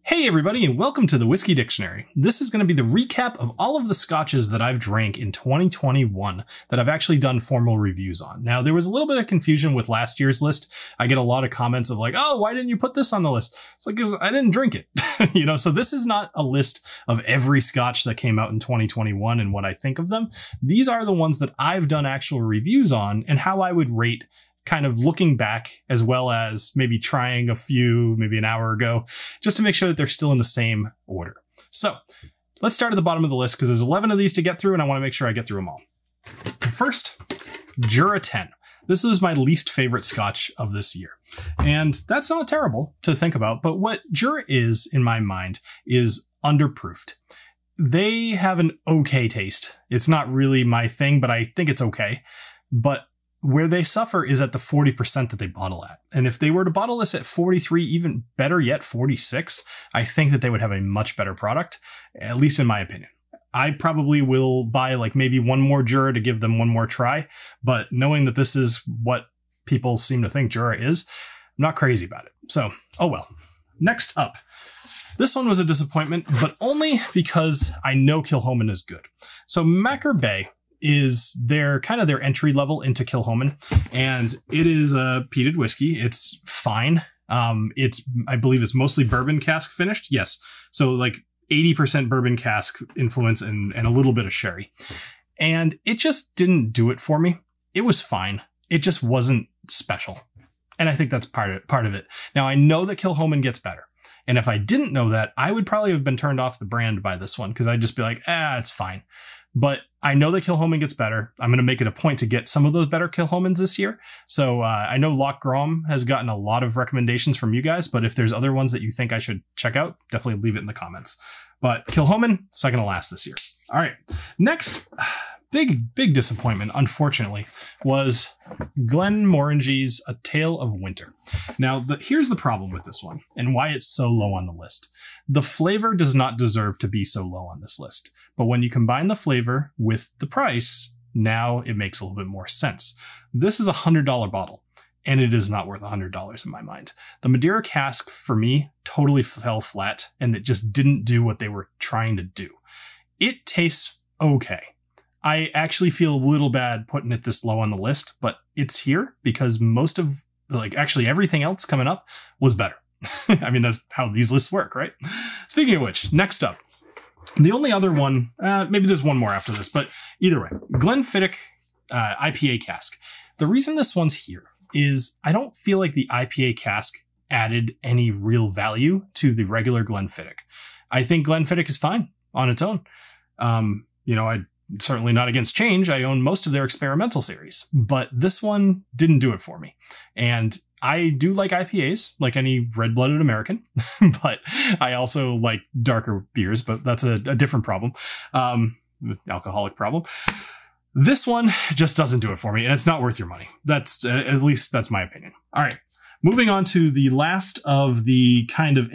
Hey everybody, and welcome to the Whiskey Dictionary. This is going to be the recap of all of the scotches that I've drank in 2021 that I've actually done formal reviews on. Now, there was a little bit of confusion with last year's list. I get a lot of comments of like, oh, why didn't you put this on the list? It's like, I didn't drink it. So this is not a list of every scotch that came out in 2021 and what I think of them. These are the ones that I've done actual reviews on and how I would rate, kind of looking back, as well as maybe trying a few, maybe an hour ago, just to make sure that they're still in the same order. So let's start at the bottom of the list because there's 11 of these to get through and I want to make sure I get through them all. First, Jura 10. This is my least favorite scotch of this year. And that's not terrible to think about, but what Jura is, in my mind, is underproofed. They have an okay taste. It's not really my thing, but I think it's okay. But where they suffer is at the 40% that they bottle at. And if they were to bottle this at 43, even better yet, 46, I think that they would have a much better product, at least in my opinion. I probably will buy like maybe one more Jura to give them one more try, but knowing that this is what people seem to think Jura is, I'm not crazy about it. So, oh well. Next up. This one was a disappointment, but only because I know Kilchoman is good. So Macker Bay is their entry level into Kilchoman, and it is a peated whiskey. It's fine. I believe it's mostly bourbon cask finished. Yes. So like 80% bourbon cask influence and a little bit of sherry. And it just didn't do it for me. It was fine. It just wasn't special. And I think that's part of it. Now I know that Kilchoman gets better. And if I didn't know that, I would probably have been turned off the brand by this one because I'd just be like, it's fine. But I know that Kilchoman gets better. I'm going to make it a point to get some of those better Kilchomans this year. So I know Loch Grom has gotten a lot of recommendations from you guys, but if there's other ones that you think I should check out, definitely leave it in the comments. But Kilchoman, second to last this year. All right. Next, big disappointment, unfortunately, was Glen Moray's A Tale of Winter. Now, here's the problem with this one and why it's so low on the list. The flavor does not deserve to be so low on this list. But when you combine the flavor with the price, now it makes a little bit more sense. This is a $100 bottle, and it is not worth $100 in my mind. The Madeira cask, for me, totally fell flat, and it just didn't do what they were trying to do. It tastes okay. I actually feel a little bad putting it this low on the list, but it's here because most of, actually everything else coming up was better. I mean, that's how these lists work, right? Speaking of which, next up. The only other one, maybe there's one more after this, but either way, Glenfinnan IPA cask. The reason this one's here is I don't feel like the IPA cask added any real value to the regular Glenfinnan. I think Glenfinnan is fine on its own. I'm certainly not against change. I own most of their experimental series, but this one didn't do it for me. And I do like IPAs, like any red-blooded American, but I also like darker beers, but that's a different problem, alcoholic problem. This one just doesn't do it for me, and it's not worth your money. That's at least that's my opinion. All right, moving on to the last of the kind of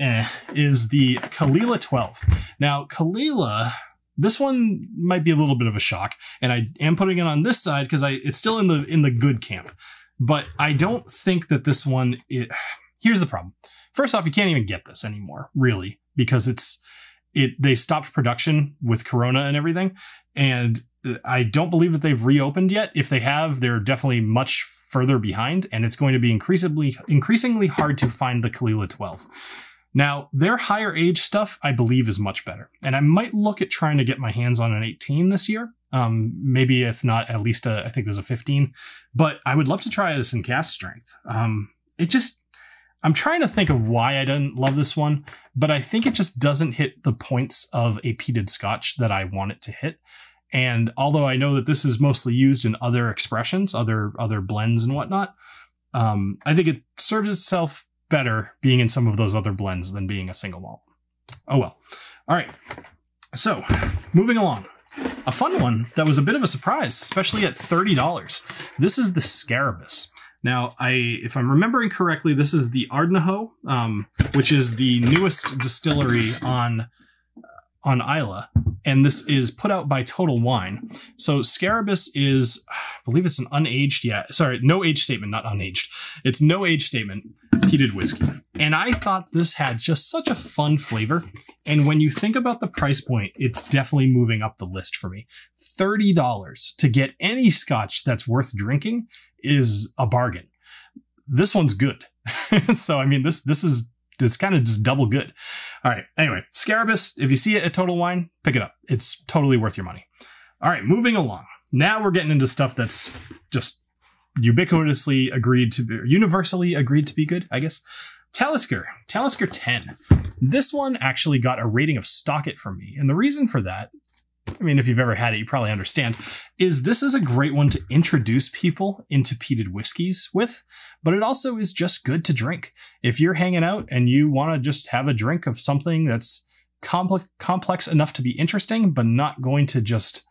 is the Kalila 12. Now, Kalila, this one might be a little bit of a shock, and I am putting it on this side because it's still in the good camp. But I don't think that this one, here's the problem. First off, you can't even get this anymore, really, because they stopped production with Corona and everything. And I don't believe that they've reopened yet. If they have, they're definitely much further behind, and it's going to be increasingly hard to find the Kalila 12. Now, their higher age stuff, I believe, is much better. And I might look at trying to get my hands on an 18 this year. Maybe if not, at least I think there's a 15. But I would love to try this in cask strength. I'm trying to think of why I didn't love this one, but I think it just doesn't hit the points of a peated scotch that I want it to hit. And although I know that this is mostly used in other expressions, other blends and whatnot, I think it serves itself better being in some of those other blends than being a single malt. Oh well. All right. So moving along. A fun one that was a bit of a surprise, especially at $30. This is the Scarabus. Now, if I'm remembering correctly, this is the Ardnahoe, which is the newest distillery on Islay. and this is put out by Total Wine. So Scarabus is, I believe it's an unaged, no age statement, not unaged. It's no age statement peated whiskey. And I thought this had just such a fun flavor. And when you think about the price point, it's definitely moving up the list for me. $30 to get any Scotch that's worth drinking is a bargain. This one's good. So, I mean, it's kind of just double good. All right. Anyway, Scarabus, if you see it at Total Wine, pick it up. It's totally worth your money. All right, moving along. Now we're getting into stuff that's just universally agreed to be good, I guess. Talisker 10. This one actually got a rating of Stock It from me. And the reason for that, I mean, if you've ever had it, you probably understand, is this is a great one to introduce people into peated whiskeys with, but it also is just good to drink. If you're hanging out and you want to just have a drink of something that's complex enough to be interesting, but not going to just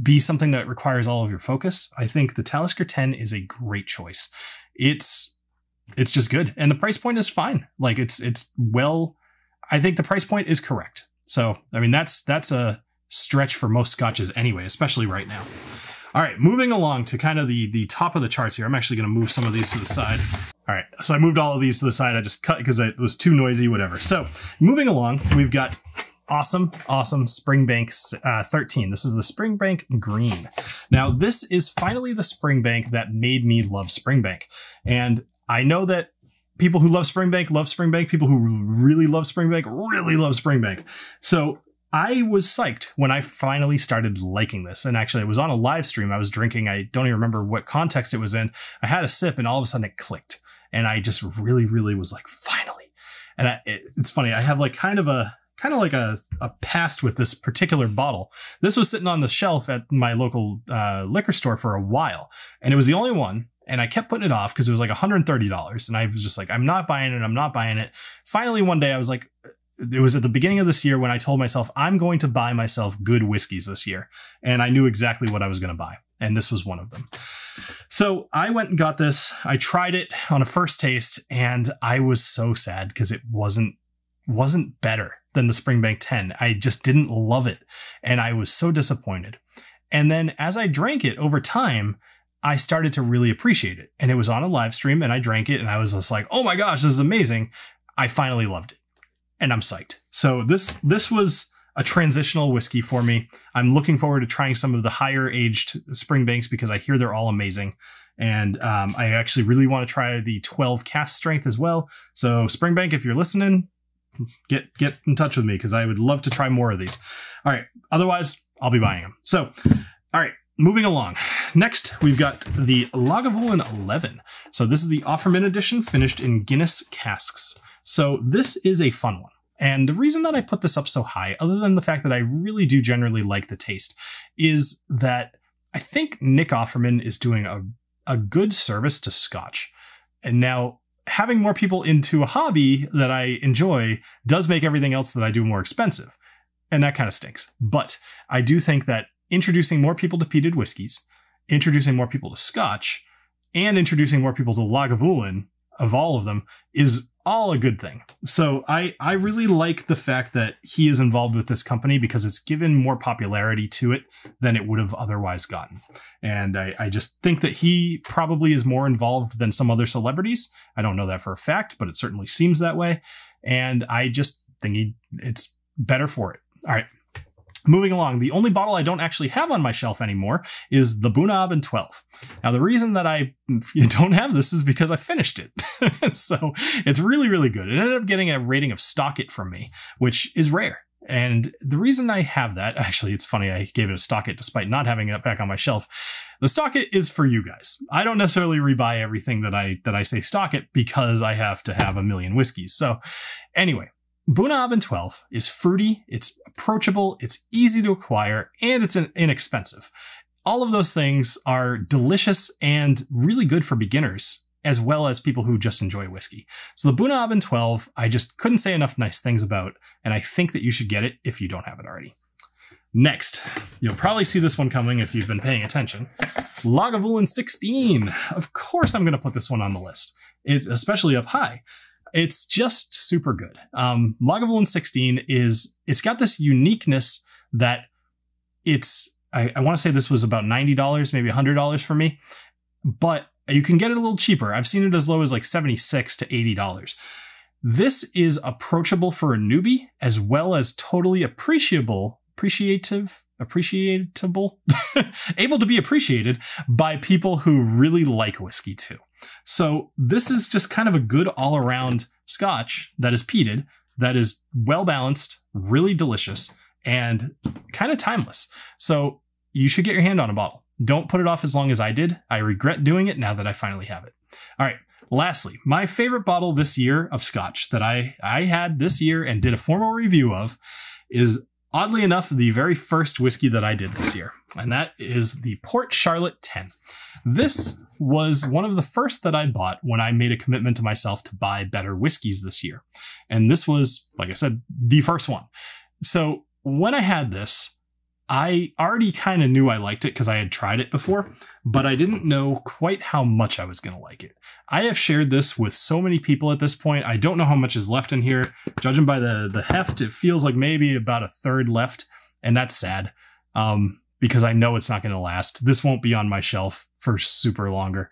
be something that requires all of your focus, I think the Talisker 10 is a great choice. It's just good. And the price point is fine. Like I think the price point is correct. So, I mean, that's a stretch for most scotches anyway, especially right now. All right, moving along to kind of the top of the charts here. I'm actually going to move some of these to the side. All right, so I moved all of these to the side. I just cut because it was too noisy, whatever. So moving along, we've got awesome Springbank 13. This is the Springbank Green. Now, this is finally the Springbank that made me love Springbank. And I know that people who love Springbank. People who really love Springbank really love Springbank. So I was psyched when I finally started liking this. And actually, it was on a live stream. I was drinking. I don't even remember what context it was in. I had a sip and all of a sudden it clicked. And I just really was like, finally. And it's funny. I have like kind of like a past with this particular bottle. This was sitting on the shelf at my local liquor store for a while. And it was the only one. And I kept putting it off because it was like $130. And I was just like, I'm not buying it. Finally, one day I was like, it was at the beginning of this year when I told myself, I'm going to buy myself good whiskeys this year. And I knew exactly what I was going to buy. And this was one of them. So I went and got this. I tried it on a first taste and I was so sad because it wasn't better than the Springbank 10. I just didn't love it. And I was so disappointed. And then as I drank it over time, I started to really appreciate it. And it was on a live stream and I drank it and I was just like, oh my gosh, this is amazing. I finally loved it. And I'm psyched. So this was a transitional whiskey for me. I'm looking forward to trying some of the higher aged Springbanks because I hear they're all amazing. And I actually really want to try the 12 cask strength as well. So Springbank, if you're listening, get in touch with me because I would love to try more of these. All right. Otherwise, I'll be buying them. So, all right. Moving along. Next, we've got the Lagavulin 11. So this is the Offerman edition finished in Guinness casks. So this is a fun one. And the reason that I put this up so high, other than the fact that I really do generally like the taste, is that I think Nick Offerman is doing a good service to Scotch. And now having more people into a hobby that I enjoy does make everything else that I do more expensive. And that kind of stinks. But I do think that introducing more people to peated whiskeys, introducing more people to Scotch, and introducing more people to Lagavulin, of all of them, is all a good thing. So I really like the fact that he is involved with this company because it's given more popularity to it than it would have otherwise gotten. And I just think that he probably is more involved than some other celebrities. I don't know that for a fact, but it certainly seems that way. And I just think it's better for it. All right. Moving along, the only bottle I don't actually have on my shelf anymore is the Bunnahabhain 12. Now, the reason that I don't have this is because I finished it. So it's really good. It ended up getting a rating of Stock It from me, which is rare. And the reason I have that, actually, it's funny, I gave it a Stock It despite not having it back on my shelf. The Stock It is for you guys. I don't necessarily rebuy everything that I say Stock It because I have to have a million whiskeys. So anyway. Bunnahabhain 12 is fruity, it's approachable, it's easy to acquire, and it's inexpensive. All of those things are delicious and really good for beginners, as well as people who just enjoy whiskey. So the Bunnahabhain 12, I just couldn't say enough nice things about, and I think that you should get it if you don't have it already. Next, you'll probably see this one coming if you've been paying attention. Lagavulin 16. Of course I'm going to put this one on the list. It's especially up high. It's just super good. Lagavulin 16 it's got this uniqueness that I want to say this was about $90, maybe $100 for me, but you can get it a little cheaper. I've seen it as low as like $76 to $80. This is approachable for a newbie, as well as totally appreciatable, able to be appreciated by people who really like whiskey too. So this is just kind of a good all-around Scotch that is peated, that is well-balanced, really delicious, and kind of timeless. So you should get your hand on a bottle. Don't put it off as long as I did. I regret doing it now that I finally have it. All right. Lastly, my favorite bottle this year of Scotch that I had this year and did a formal review of is, oddly enough, the very first whiskey that I did this year. And that is the Port Charlotte 10. This was one of the first that I bought when I made a commitment to myself to buy better whiskeys this year. And this was, like I said, the first one. So when I had this, I already kind of knew I liked it because I had tried it before, but I didn't know quite how much I was going to like it. I have shared this with so many people at this point. I don't know how much is left in here. Judging by the heft, it feels like maybe about a third left, and that's sad because I know it's not going to last. This won't be on my shelf for super longer.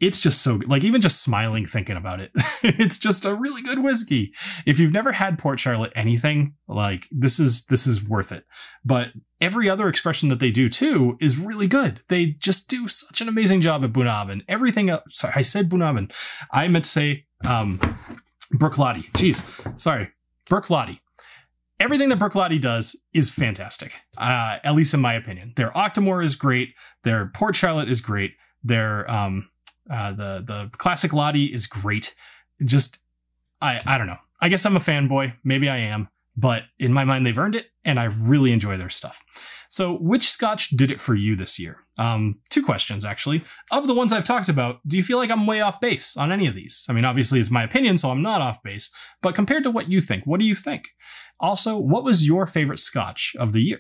It's just so good. Like, even just smiling thinking about it, it's just a really good whiskey. If you've never had Port Charlotte anything, like, this is worth it. But every other expression that they do too is really good. They just do such an amazing job at Bunnahabhain. Everything else, sorry, I said Bunnahabhain. I meant to say Bruichladdich. Jeez, sorry, Bruichladdich. Everything that Bruichladdich does is fantastic, at least in my opinion. Their Octomore is great. Their Port Charlotte is great. Their the classic Lottie is great. Just, I don't know. I guess I'm a fanboy. Maybe I am, but in my mind, they've earned it, and I really enjoy their stuff. So which Scotch did it for you this year? Two questions, actually. Of the ones I've talked about, do you feel like I'm way off base on any of these? I mean, obviously it's my opinion, so I'm not off base, but compared to what you think, what do you think? Also, what was your favorite Scotch of the year?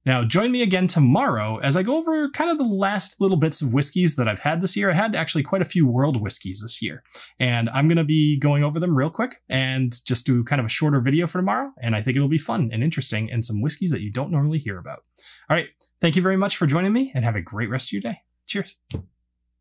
Now, join me again tomorrow as I go over kind of the last little bits of whiskeys that I've had this year. I had actually quite a few world whiskeys this year, and I'm going to be going over them real quick and just do kind of a shorter video for tomorrow. And I think it'll be fun and interesting and some whiskeys that you don't normally hear about. All right. Thank you very much for joining me, and have a great rest of your day. Cheers.